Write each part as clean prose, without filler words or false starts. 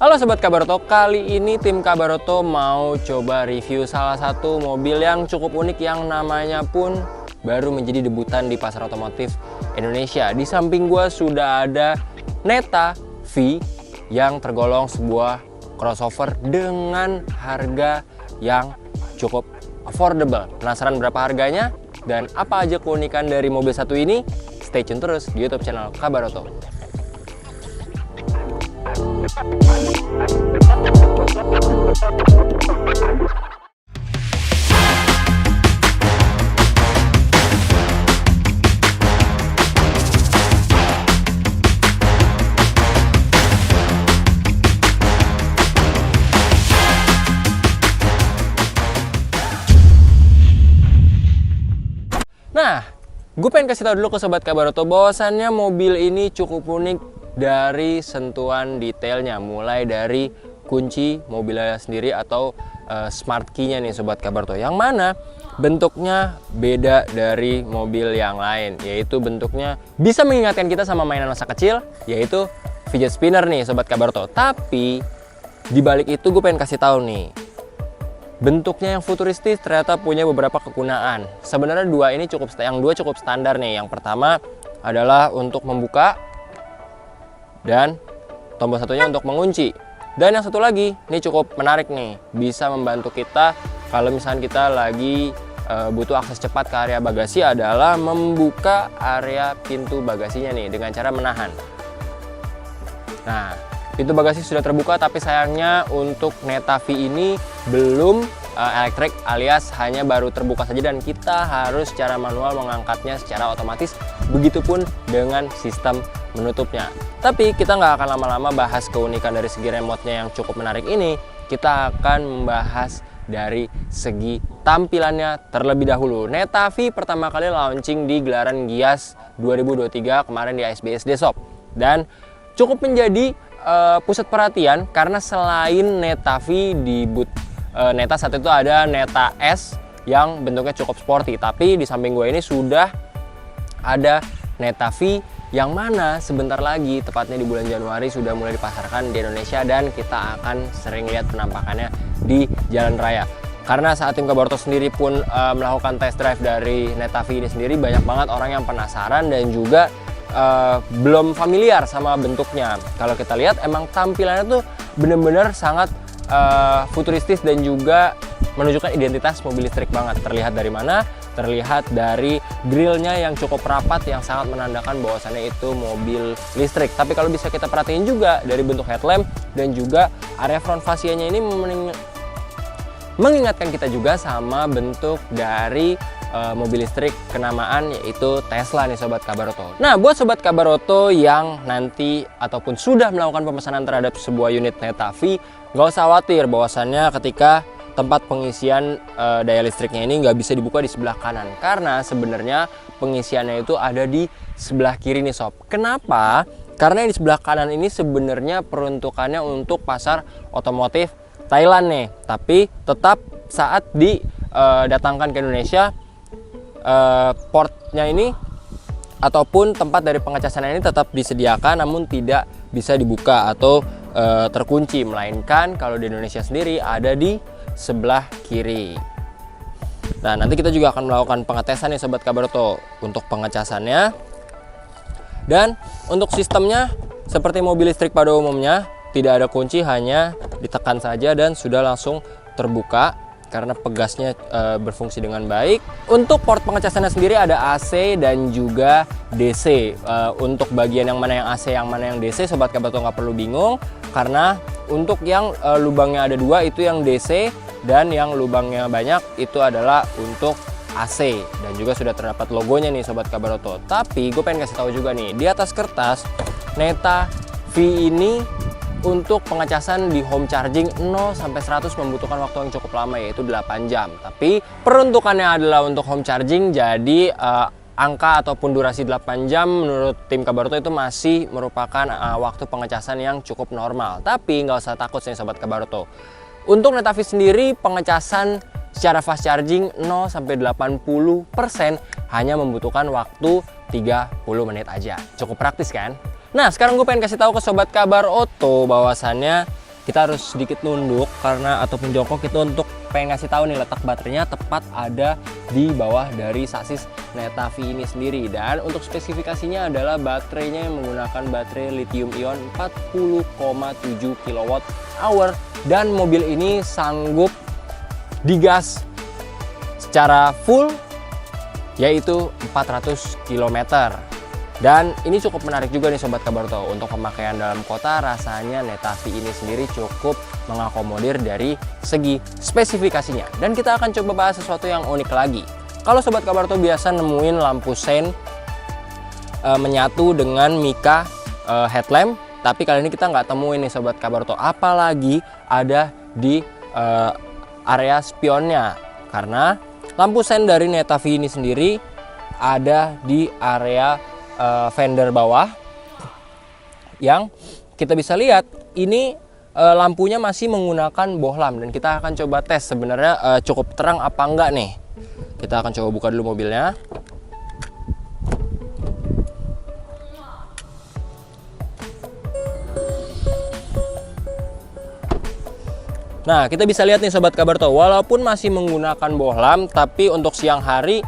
Halo Sobat Kabaroto, kali ini tim Kabaroto mau coba review salah satu mobil yang cukup unik yang namanya pun baru menjadi debutan di pasar otomotif Indonesia. Di samping gua sudah ada Neta V yang tergolong sebuah crossover dengan harga yang cukup affordable. Penasaran berapa harganya dan apa aja keunikan dari mobil satu ini? Stay tune terus di YouTube channel Kabaroto. Nah, gue pengen kasih tahu dulu ke Sobat Kabaroto bahwasannya mobil ini cukup unik dari sentuhan detailnya, mulai dari kunci mobilnya sendiri atau smart key-nya nih Sobat Kabaroto, yang mana bentuknya beda dari mobil yang lain, yaitu bentuknya bisa mengingatkan kita sama mainan masa kecil, yaitu fidget spinner nih Sobat Kabaroto. Tapi dibalik itu gue pengen kasih tahu nih, bentuknya yang futuristis ternyata punya beberapa kegunaan. Sebenarnya yang dua cukup standar nih. Yang pertama adalah untuk membuka dan tombol satunya untuk mengunci. Dan yang satu lagi, ini cukup menarik nih, bisa membantu kita kalau misalnya kita lagi butuh akses cepat ke area bagasi, adalah membuka area pintu bagasinya nih dengan cara menahan. Nah, pintu bagasi sudah terbuka, tapi sayangnya untuk Neta V ini belum elektrik, alias hanya baru terbuka saja dan kita harus secara manual mengangkatnya secara otomatis. Begitupun dengan sistem menutupnya. Tapi kita nggak akan lama-lama bahas keunikan dari segi remote-nya yang cukup menarik ini. Kita akan membahas dari segi tampilannya terlebih dahulu. Neta V pertama kali launching di gelaran Gias 2023 kemarin di ASBS Desop, dan cukup menjadi pusat perhatian karena selain Neta V di booth Neta saat itu ada Neta S yang bentuknya cukup sporty, tapi di samping gue ini sudah ada Neta V yang mana sebentar lagi, tepatnya di bulan Januari, sudah mulai dipasarkan di Indonesia dan kita akan sering lihat penampakannya di jalan raya. Karena saat tim Kabaroto sendiri pun melakukan test drive dari Neta V ini sendiri, banyak banget orang yang penasaran dan juga belum familiar sama bentuknya. Kalau kita lihat emang tampilannya tuh bener-bener sangat futuristis dan juga menunjukkan identitas mobil listrik banget. Terlihat dari mana? Terlihat dari grillnya yang cukup rapat, yang sangat menandakan bahwasannya itu mobil listrik. Tapi kalau bisa kita perhatiin juga dari bentuk headlamp dan juga area front fascianya ini mengingatkan kita juga sama bentuk dari mobil listrik kenamaan, yaitu Tesla nih Sobat Kabaroto. Nah, buat Sobat Kabaroto yang nanti ataupun sudah melakukan pemesanan terhadap sebuah unit Neta V, nggak usah khawatir bahwasannya ketika tempat pengisian daya listriknya ini nggak bisa dibuka di sebelah kanan, karena sebenarnya pengisiannya itu ada di sebelah kiri nih Sob. Kenapa? Karena di sebelah kanan ini sebenarnya peruntukannya untuk pasar otomotif Thailand nih, tapi tetap saat didatangkan ke Indonesia, portnya ini ataupun tempat dari pengecasan ini tetap disediakan, namun tidak bisa dibuka atau terkunci, melainkan kalau di Indonesia sendiri ada di sebelah kiri. Nah, nanti kita juga akan melakukan pengetesan nih Sobat Kabaroto untuk pengecasannya. Dan untuk sistemnya seperti mobil listrik pada umumnya, tidak ada kunci, hanya ditekan saja dan sudah langsung terbuka karena pegasnya berfungsi dengan baik. Untuk port pengecasannya sendiri ada AC dan juga DC. Untuk bagian yang mana yang AC, yang mana yang DC, Sobat Kabaroto nggak perlu bingung, karena untuk yang lubangnya ada dua itu yang DC, dan yang lubangnya banyak itu adalah untuk AC, dan juga sudah terdapat logonya nih Sobat Kabaroto. Tapi gue pengen kasih tahu juga nih, di atas kertas Neta V ini untuk pengecasan di home charging 0 sampai 100 membutuhkan waktu yang cukup lama, yaitu 8 jam. Tapi peruntukannya adalah untuk home charging, jadi angka ataupun durasi 8 jam menurut tim Kabaroto itu masih merupakan waktu pengecasan yang cukup normal. Tapi nggak usah takut nih Sobat Kabaroto. Untuk Neta V sendiri, pengecasan secara fast charging 0 sampai 80% hanya membutuhkan waktu 30 menit aja. Cukup praktis kan? Nah, sekarang gue pengen kasih tahu ke Sobat Kabaroto bahwasannya kita harus sedikit nunduk karena ataupun jongkok itu untuk pengen ngasih tahu nih letak baterainya tepat ada di bawah dari sasis Neta V ini sendiri. Dan untuk spesifikasinya adalah baterainya yang menggunakan baterai lithium ion 40,7 kWh dan mobil ini sanggup digas secara full yaitu 400 km. Dan ini cukup menarik juga nih Sobat Kabarto, untuk pemakaian dalam kota rasanya Neta V ini sendiri cukup mengakomodir dari segi spesifikasinya. Dan kita akan coba bahas sesuatu yang unik lagi. Kalau Sobat Kabarto biasa nemuin lampu sein menyatu dengan mika headlamp, tapi kali ini kita nggak temuin nih Sobat Kabarto, apalagi ada di area spionnya, karena lampu sein dari Neta V ini sendiri ada di area fender bawah yang kita bisa lihat ini lampunya masih menggunakan bohlam, dan kita akan coba tes sebenarnya cukup terang apa enggak nih. Kita akan coba buka dulu mobilnya. Nah, kita bisa lihat nih Sobat Kabarto, walaupun masih menggunakan bohlam, tapi untuk siang hari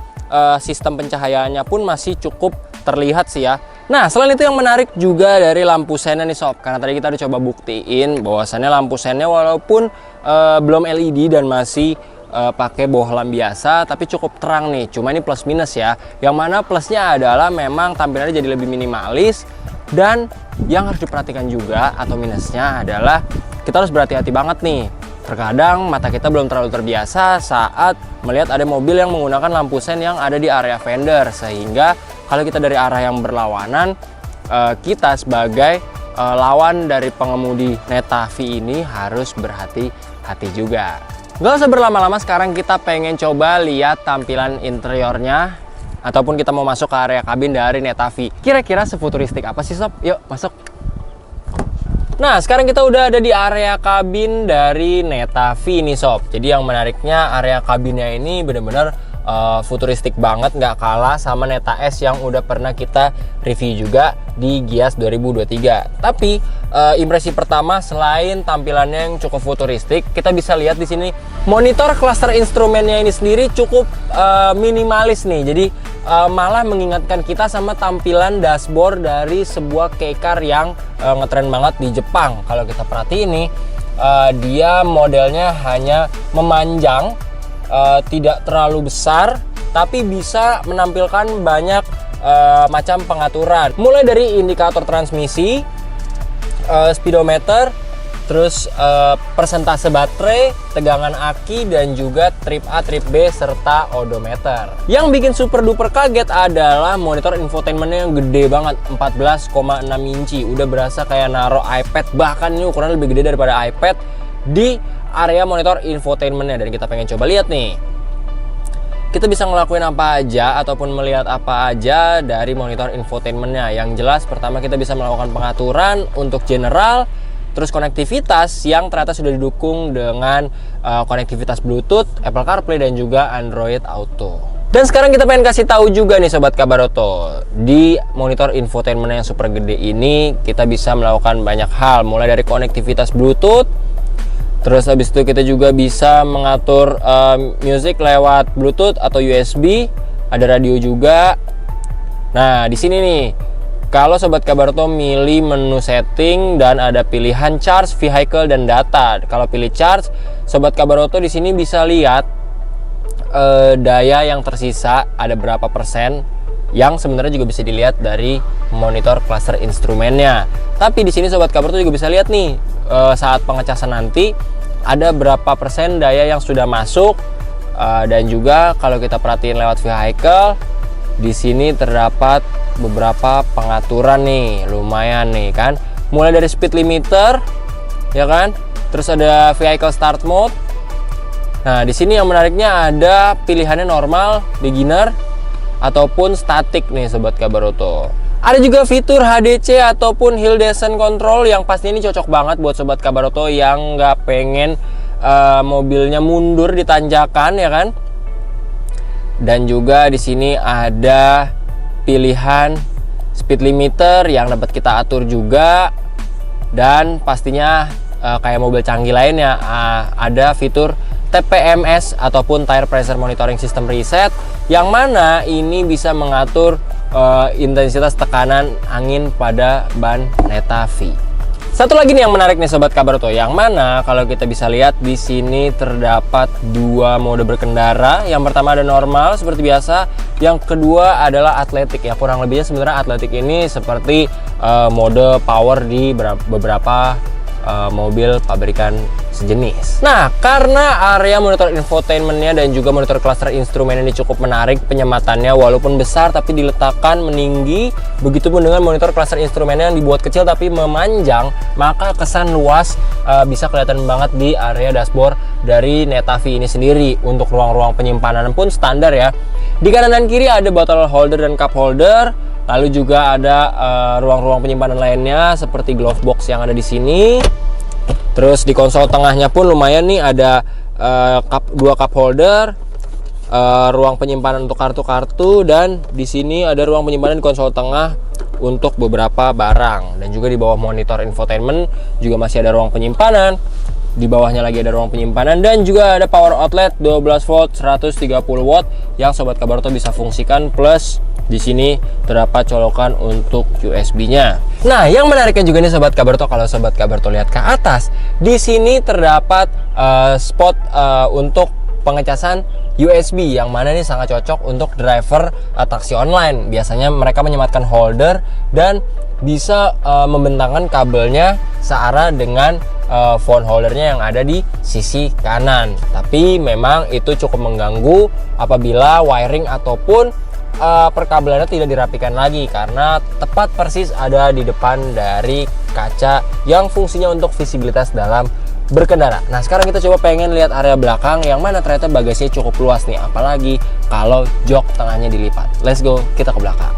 sistem pencahayaannya pun masih cukup terlihat sih ya. Nah, selain itu yang menarik juga dari lampu seinnya nih Sob, karena tadi kita udah coba buktiin bahwasannya lampu seinnya walaupun belum LED dan masih pakai bohlam biasa, tapi cukup terang nih. Cuma ini plus minus ya, yang mana plusnya adalah memang tampilannya jadi lebih minimalis, dan yang harus diperhatikan juga atau minusnya adalah kita harus berhati-hati banget nih. Terkadang mata kita belum terlalu terbiasa saat melihat ada mobil yang menggunakan lampu sein yang ada di area fender, sehingga kalau kita dari arah yang berlawanan, kita sebagai lawan dari pengemudi Neta V ini harus berhati-hati juga. Gak usah berlama-lama, sekarang kita pengen coba lihat tampilan interiornya, ataupun kita mau masuk ke area kabin dari Neta V. Kira-kira sefuturistik apa sih Sob? Yuk masuk. Nah, sekarang kita udah ada di area kabin dari Neta V nih Sob. Jadi yang menariknya area kabinnya ini bener-bener futuristik banget, nggak kalah sama Neta S yang udah pernah kita review juga di Gias 2023. Tapi impresi pertama, selain tampilannya yang cukup futuristik, kita bisa lihat di sini monitor cluster instrumennya ini sendiri cukup minimalis nih. Jadi malah mengingatkan kita sama tampilan dashboard dari sebuah kei-car yang ngetren banget di Jepang. Kalau kita perhatiin nih, dia modelnya hanya memanjang, tidak terlalu besar, tapi bisa menampilkan banyak macam pengaturan, mulai dari indikator transmisi, speedometer, terus persentase baterai, tegangan aki, dan juga trip A, trip B, serta odometer. Yang bikin super duper kaget adalah monitor infotainmentnya yang gede banget, 14,6 inci, udah berasa kayak naro iPad, bahkan ini ukuran lebih gede daripada iPad di area monitor infotainmentnya. Dan kita pengen coba lihat nih, kita bisa ngelakuin apa aja ataupun melihat apa aja dari monitor infotainmentnya. Yang jelas pertama kita bisa melakukan pengaturan untuk general, terus konektivitas yang ternyata sudah didukung dengan konektivitas Bluetooth, Apple CarPlay, dan juga Android Auto. Dan sekarang kita pengen kasih tahu juga nih Sobat Kabaroto, di monitor infotainment yang super gede ini kita bisa melakukan banyak hal, mulai dari konektivitas Bluetooth. Terus habis itu kita juga bisa mengatur music lewat Bluetooth atau USB, ada radio juga. Nah, di sini nih, kalau Sobat Kabaroto milih menu setting dan ada pilihan charge, vehicle, dan data. Kalau pilih charge, Sobat Kabaroto di sini bisa lihat daya yang tersisa ada berapa persen, yang sebenarnya juga bisa dilihat dari monitor cluster instrumennya. Tapi di sini Sobat Kabaroto juga bisa lihat nih, saat pengecasan nanti ada berapa persen daya yang sudah masuk, dan juga kalau kita perhatiin lewat vehicle, di sini terdapat beberapa pengaturan nih, lumayan nih kan, mulai dari speed limiter, ya kan, terus ada vehicle start mode. Nah, di sini yang menariknya ada pilihannya normal, beginner, ataupun static nih Sobat Kabaroto. Ada juga fitur HDC ataupun Hill Descent Control yang pasti ini cocok banget buat Sobat Kabaroto yang nggak pengen mobilnya mundur di tanjakan, ya kan. Dan juga di sini ada pilihan speed limiter yang dapat kita atur juga, dan pastinya kayak mobil canggih lainnya, ada fitur TPMS ataupun Tire Pressure Monitoring System Reset, yang mana ini bisa mengatur intensitas tekanan angin pada ban Neta V. Satu lagi nih yang menarik nih Sobat Kabarto, yang mana kalau kita bisa lihat di sini terdapat dua mode berkendara. Yang pertama ada normal seperti biasa, yang kedua adalah atletik. Ya kurang lebihnya sebenarnya atletik ini seperti mode power di beberapa mobil pabrikan sejenis. Nah, karena area monitor infotainmentnya dan juga monitor cluster instrumen ini cukup menarik, penyematannya walaupun besar tapi diletakkan meninggi, begitupun dengan monitor cluster instrumennya yang dibuat kecil tapi memanjang, maka kesan luas bisa kelihatan banget di area dashboard dari Neta V ini sendiri. Untuk ruang-ruang penyimpanan pun standar ya. Di kanan dan kiri ada bottle holder dan cup holder. Lalu juga ada ruang-ruang penyimpanan lainnya seperti glove box yang ada di sini. Terus di konsol tengahnya pun lumayan nih, ada dua cup holder, ruang penyimpanan untuk kartu-kartu, dan di sini ada ruang penyimpanan di konsol tengah untuk beberapa barang. Dan juga di bawah monitor infotainment juga masih ada ruang penyimpanan. Di bawahnya lagi ada ruang penyimpanan dan juga ada power outlet 12 volt 130 watt yang Sobat Kabarto bisa fungsikan, plus di sini terdapat colokan untuk USB-nya. Nah, yang menariknya juga nih Sobat Kabarto, kalau Sobat Kabarto lihat ke atas, di sini terdapat spot untuk pengecasan USB, yang mana ini sangat cocok untuk driver taksi online. Biasanya mereka menyematkan holder dan bisa membentangkan kabelnya searah dengan phone holdernya yang ada di sisi kanan. Tapi memang itu cukup mengganggu apabila wiring ataupun perkabelannya tidak dirapikan lagi, karena tepat persis ada di depan dari kaca yang fungsinya untuk visibilitas dalam berkendara. Nah, sekarang kita coba pengen lihat area belakang, yang mana ternyata bagasinya cukup luas nih, apalagi kalau jok tengahnya dilipat. Let's go, kita ke belakang.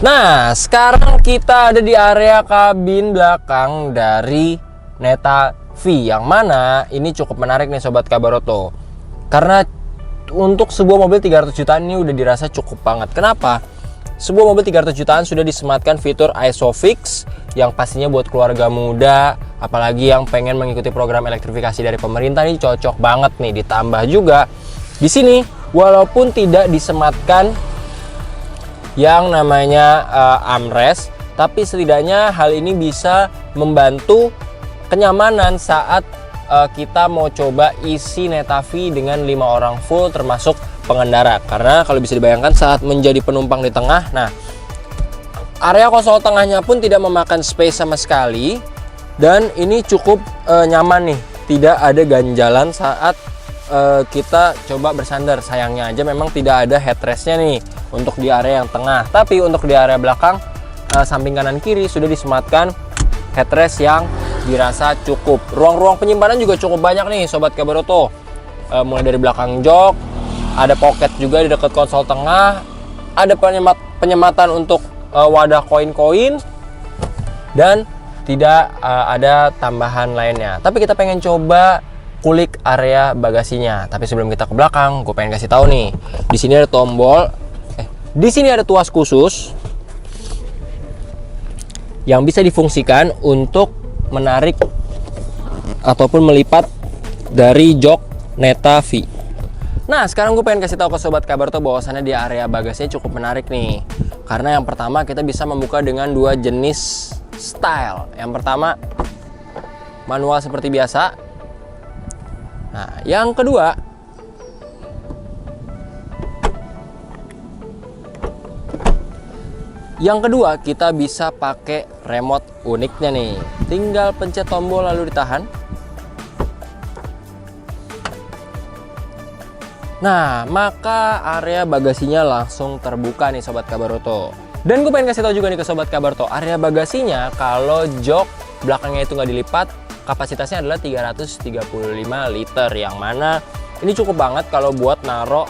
Nah, sekarang kita ada di area kabin belakang dari Neta V, yang mana ini cukup menarik nih Sobat Kabaroto. Karena untuk sebuah mobil 300 jutaan ini udah dirasa cukup banget. Kenapa? Sebuah mobil 300 jutaan sudah disematkan fitur ISOFIX, yang pastinya buat keluarga muda, apalagi yang pengen mengikuti program elektrifikasi dari pemerintah, ini cocok banget nih. Ditambah juga di sini walaupun tidak disematkan yang namanya armrest, tapi setidaknya hal ini bisa membantu kenyamanan saat kita mau coba isi Neta V dengan 5 orang full termasuk pengendara. Karena kalau bisa dibayangkan saat menjadi penumpang di tengah, nah area konsol tengahnya pun tidak memakan space sama sekali, dan ini cukup nyaman nih, tidak ada ganjalan saat kita coba bersandar. Sayangnya aja memang tidak ada headrestnya nih untuk di area yang tengah, tapi untuk di area belakang samping kanan kiri sudah disematkan headrest yang dirasa cukup. Ruang-ruang penyimpanan juga cukup banyak nih Sobat Kabaroto, mulai dari belakang jok, ada pocket juga di dekat konsol tengah, ada penyematan untuk wadah koin-koin, dan tidak ada tambahan lainnya. Tapi kita pengen coba kulik area bagasinya. Tapi sebelum kita ke belakang, gue pengen kasih tahu nih, di sini ada tombol, di sini ada tuas khusus yang bisa difungsikan untuk menarik ataupun melipat dari jok Neta V. Nah, sekarang gue pengen kasih tahu ke Sobat Kabarto bahwasannya di area bagasinya cukup menarik nih. Karena yang pertama kita bisa membuka dengan dua jenis style. Yang pertama manual seperti biasa. Nah, yang kedua kita bisa pakai remote uniknya nih. Tinggal pencet tombol lalu ditahan. Nah, maka area bagasinya langsung terbuka nih Sobat Kabaroto. Dan gue pengen kasih tahu juga nih ke Sobat Kabarto, area bagasinya kalau jok belakangnya itu nggak dilipat, kapasitasnya adalah 335 liter, yang mana ini cukup banget kalau buat naro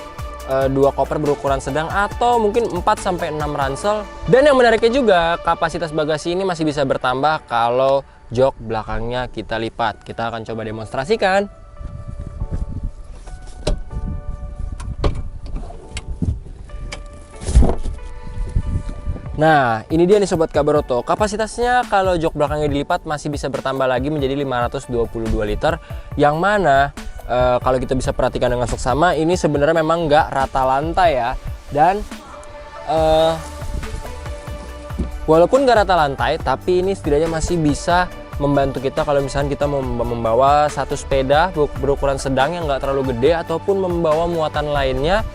dua koper berukuran sedang atau mungkin 4-6 ransel. Dan yang menariknya juga, kapasitas bagasi ini masih bisa bertambah kalau jok belakangnya kita lipat. Kita akan coba demonstrasikan. Nah, ini dia nih Sobat Kabaroto. Kapasitasnya kalau jok belakangnya dilipat masih bisa bertambah lagi menjadi 522 liter. Yang mana kalau kita bisa perhatikan dengan seksama, ini sebenarnya memang nggak rata lantai ya. Dan walaupun nggak rata lantai, tapi ini setidaknya masih bisa membantu kita kalau misalnya kita membawa satu sepeda berukuran sedang yang nggak terlalu gede ataupun membawa muatan lainnya.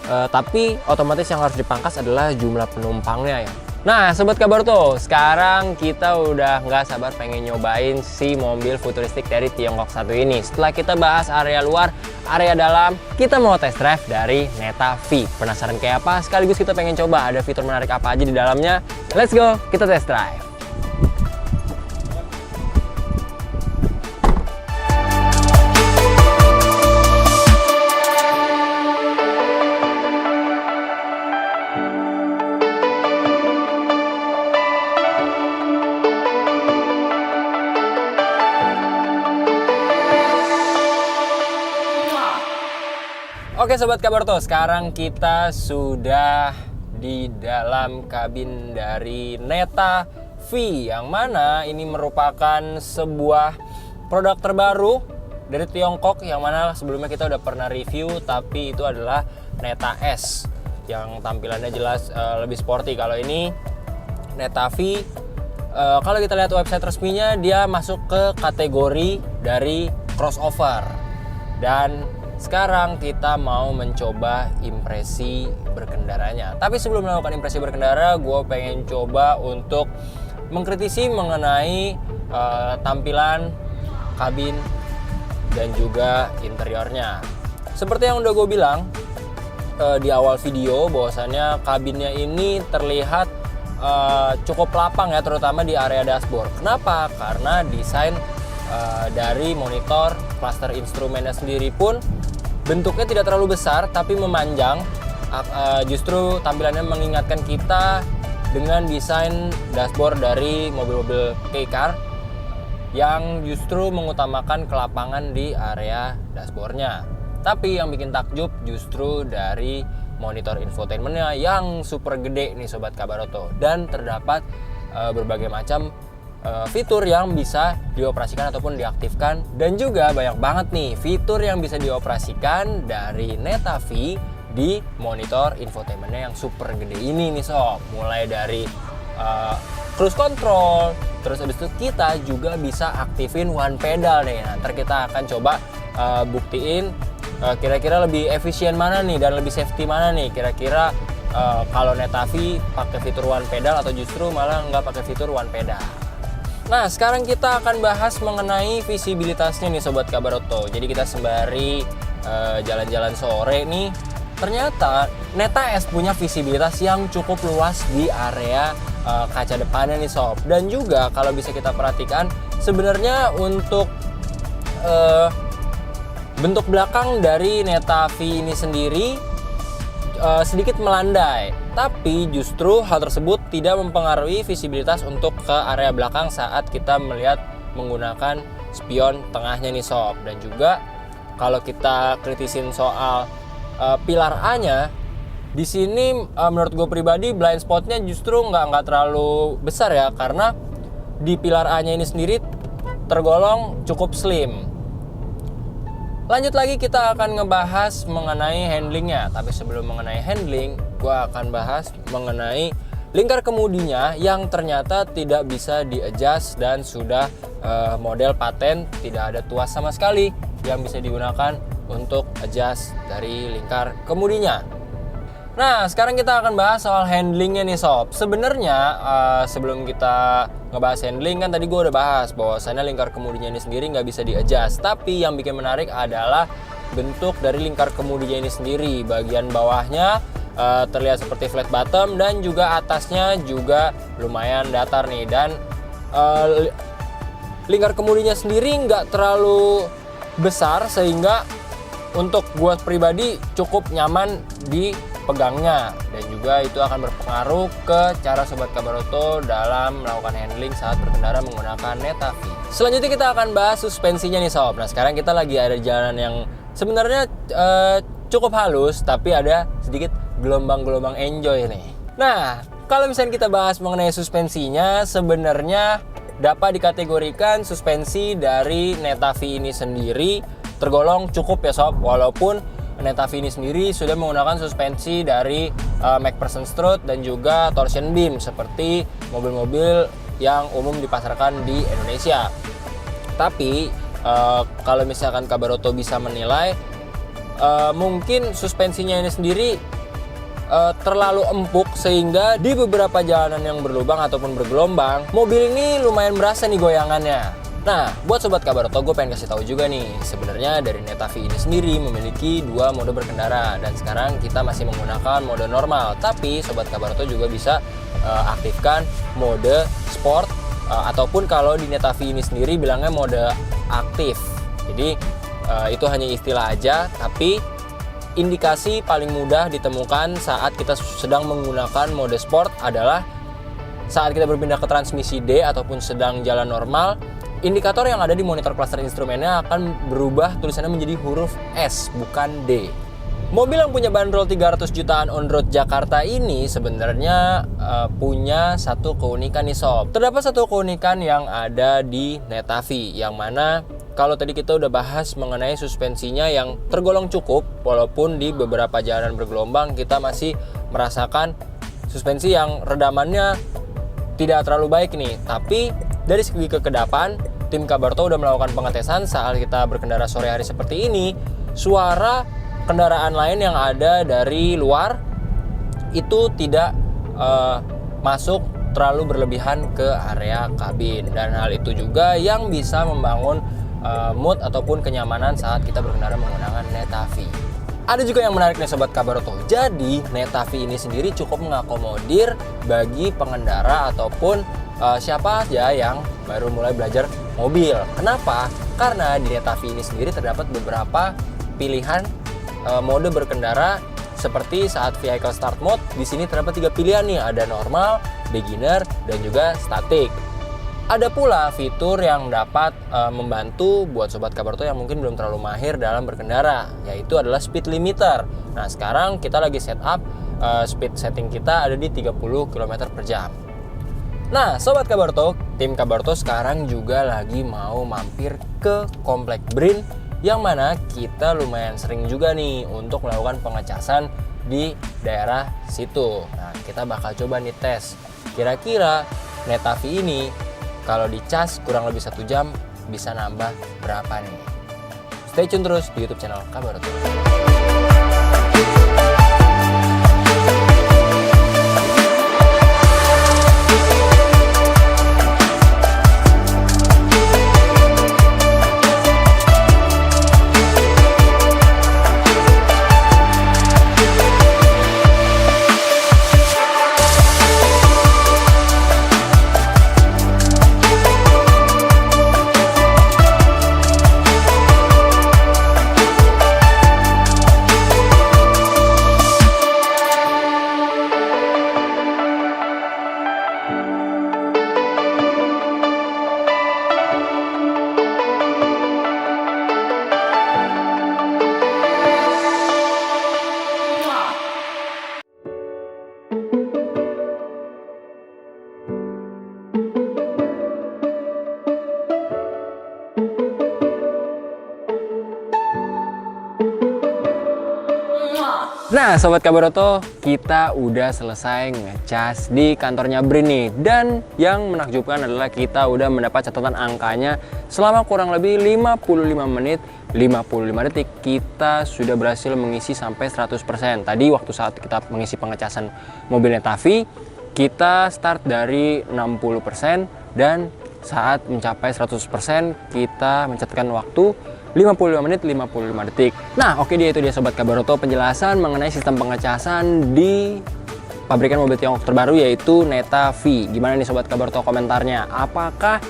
Tapi otomatis yang harus dipangkas adalah jumlah penumpangnya ya. Nah Sobat Kabaroto, sekarang kita udah nggak sabar pengen nyobain si mobil futuristik dari Tiongkok satu ini. Setelah kita bahas area luar, area dalam, kita mau test drive dari Neta V. Penasaran kayak apa? Sekaligus kita pengen coba ada fitur menarik apa aja di dalamnya. Let's go, kita test drive. Oke Sobat Kabaroto, sekarang kita sudah di dalam kabin dari Neta V, yang mana ini merupakan sebuah produk terbaru dari Tiongkok, yang mana sebelumnya kita udah pernah review, tapi itu adalah Neta S yang tampilannya jelas lebih sporty. Kalau ini Neta V, kalau kita lihat website resminya, dia masuk ke kategori dari crossover. Dan sekarang kita mau mencoba impresi berkendaranya. Tapi sebelum melakukan impresi berkendara, gue pengen coba untuk mengkritisi mengenai tampilan kabin dan juga interiornya. Seperti yang udah gue bilang di awal video, bahwasannya kabinnya ini terlihat cukup lapang ya, terutama di area dashboard. Kenapa? Karena desain dari monitor cluster instrumennya sendiri pun bentuknya tidak terlalu besar tapi memanjang. Justru tampilannya mengingatkan kita dengan desain dashboard dari mobil-mobil K-Car yang justru mengutamakan kelapangan di area dashboardnya. Tapi yang bikin takjub justru dari monitor infotainmentnya yang super gede nih Sobat Kabaroto, dan terdapat berbagai macam fitur yang bisa dioperasikan ataupun diaktifkan, dan juga banyak banget nih fitur yang bisa dioperasikan dari Neta V di monitor infotainmentnya yang super gede ini nih Sob. Mulai dari cruise control, terus habis itu kita juga bisa aktifin one pedal nih. Nah, ntar kita akan coba buktiin kira-kira lebih efisien mana nih dan lebih safety mana nih kira-kira kalau Neta V pakai fitur one pedal atau justru malah nggak pakai fitur one pedal. Nah, sekarang kita akan bahas mengenai visibilitasnya nih Sobat Kabaroto. Jadi kita sembari jalan-jalan sore nih, ternyata Neta S punya visibilitas yang cukup luas di area kaca depannya nih Sob. Dan juga kalau bisa kita perhatikan, sebenarnya untuk bentuk belakang dari Neta V ini sendiri sedikit melandai, tapi justru hal tersebut tidak mempengaruhi visibilitas untuk ke area belakang saat kita melihat menggunakan spion tengahnya nih Sob. Dan juga kalau kita kritisin soal pilar A-nya, di sini menurut gue pribadi blind spotnya justru nggak terlalu besar ya, karena di pilar A-nya ini sendiri tergolong cukup slim. Lanjut lagi kita akan ngebahas mengenai handlingnya. Tapi sebelum mengenai handling, gue akan bahas mengenai lingkar kemudinya yang ternyata tidak bisa di-adjust dan sudah model paten, tidak ada tuas sama sekali yang bisa digunakan untuk adjust dari lingkar kemudinya. Nah, sekarang kita akan bahas soal handlingnya nih Sob. Sebenarnya sebelum kita ngebahas handling, kan tadi gue udah bahas bahwasannya lingkar kemudinya ini sendiri nggak bisa di-adjust. Tapi yang bikin menarik adalah bentuk dari lingkar kemudinya ini sendiri. Bagian bawahnya terlihat seperti flat bottom, dan juga atasnya juga lumayan datar nih. Dan lingkar kemudinya sendiri nggak terlalu besar, sehingga untuk gue pribadi cukup nyaman di pegangnya, dan juga itu akan berpengaruh ke cara Sobat Kabaroto dalam melakukan handling saat berkendara menggunakan Neta V. Selanjutnya kita akan bahas suspensinya nih Sob. Nah, sekarang kita lagi ada di jalanan yang sebenarnya cukup halus, tapi ada sedikit gelombang-gelombang enjoy nih. Nah, Kalau misalnya kita bahas mengenai suspensinya, sebenarnya dapat dikategorikan suspensi dari Netavi ini sendiri tergolong cukup ya sob, walaupun Netavi ini sendiri sudah menggunakan suspensi dari McPherson strut dan juga torsion beam seperti mobil-mobil yang umum dipasarkan di Indonesia. Tapi kalau misalkan Kabaroto bisa menilai, mungkin suspensinya ini sendiri terlalu empuk sehingga di beberapa jalanan yang berlubang ataupun bergelombang, mobil ini lumayan berasa nih goyangannya. Nah, buat sobat Kabaroto, gue pengen kasih tahu juga nih, sebenarnya dari Netavi ini sendiri memiliki dua mode berkendara dan sekarang kita masih menggunakan mode normal. Tapi sobat Kabaroto juga bisa aktifkan mode sport ataupun kalau di Netavi ini sendiri bilangnya mode aktif. Jadi itu hanya istilah aja, tapi indikasi paling mudah ditemukan saat kita sedang menggunakan mode sport adalah saat kita berpindah ke transmisi D ataupun sedang jalan normal, indikator yang ada di monitor cluster instrumennya akan berubah tulisannya menjadi huruf S bukan D. Mobil yang punya bandrol 300 jutaan on road Jakarta ini sebenarnya punya satu keunikan nih sob. Terdapat satu keunikan yang ada di Netavi, yang mana kalau tadi kita udah bahas mengenai suspensinya yang tergolong cukup, walaupun di beberapa jalanan bergelombang kita masih merasakan suspensi yang redamannya tidak terlalu baik nih. Tapi dari segi kekedapan, tim Kabaroto udah melakukan pengetesan saat kita berkendara sore hari seperti ini, suara kendaraan lain yang ada dari luar itu tidak masuk terlalu berlebihan ke area kabin, dan hal itu juga yang bisa membangun mood ataupun kenyamanan saat kita berkendara menggunakan Netavi. Ada juga yang menarik nih sobat Kabaroto. Jadi Netavi ini sendiri cukup mengakomodir bagi pengendara ataupun siapa aja yang baru mulai belajar mobil. Kenapa? Karena di Netavi ini sendiri terdapat beberapa pilihan mode berkendara seperti saat vehicle start mode. Di sini terdapat 3 pilihan nih, ada normal, beginner, dan juga static. Ada pula fitur yang dapat membantu buat sobat Kabaroto yang mungkin belum terlalu mahir dalam berkendara, yaitu adalah speed limiter. Nah, sekarang kita lagi setup speed setting kita ada di 30 km per jam. Nah, sobat Kabaroto, tim Kabaroto sekarang juga lagi mau mampir ke Komplek Brin, yang mana kita lumayan sering juga nih untuk melakukan pengecasan di daerah situ. Nah, kita bakal coba nih tes, kira-kira Netavi ini kalau dicas kurang lebih 1 jam bisa nambah berapa nih? Stay tune terus di YouTube channel Kabaroto. Nah sobat Kabaroto, kita udah selesai ngecas di kantornya Brin nih. Dan yang menakjubkan adalah kita udah mendapat catatan angkanya selama kurang lebih 55 menit 55 detik kita sudah berhasil mengisi sampai 100%. Tadi waktu saat kita mengisi pengecasan mobil Netavi, kita start dari 60% dan saat mencapai 100% kita mencatatkan waktu 55 menit 55 detik. Nah oke, itu dia sobat Kabaroto penjelasan mengenai sistem pengecasan di pabrikan mobil Tiongkok terbaru yaitu Netavi. Gimana nih sobat Kabaroto komentarnya? Apakah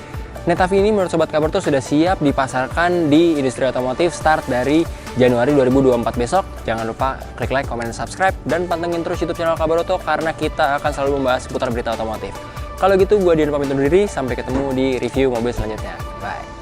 Netavi ini menurut sobat Kabaroto sudah siap dipasarkan di industri otomotif start dari Januari 2024 besok? Jangan lupa klik like, comment, dan subscribe, dan pantengin terus YouTube channel Kabaroto karena kita akan selalu membahas seputar berita otomotif. Kalau gitu gue Dian pamit undur diri, sampai ketemu di review mobil selanjutnya. Bye.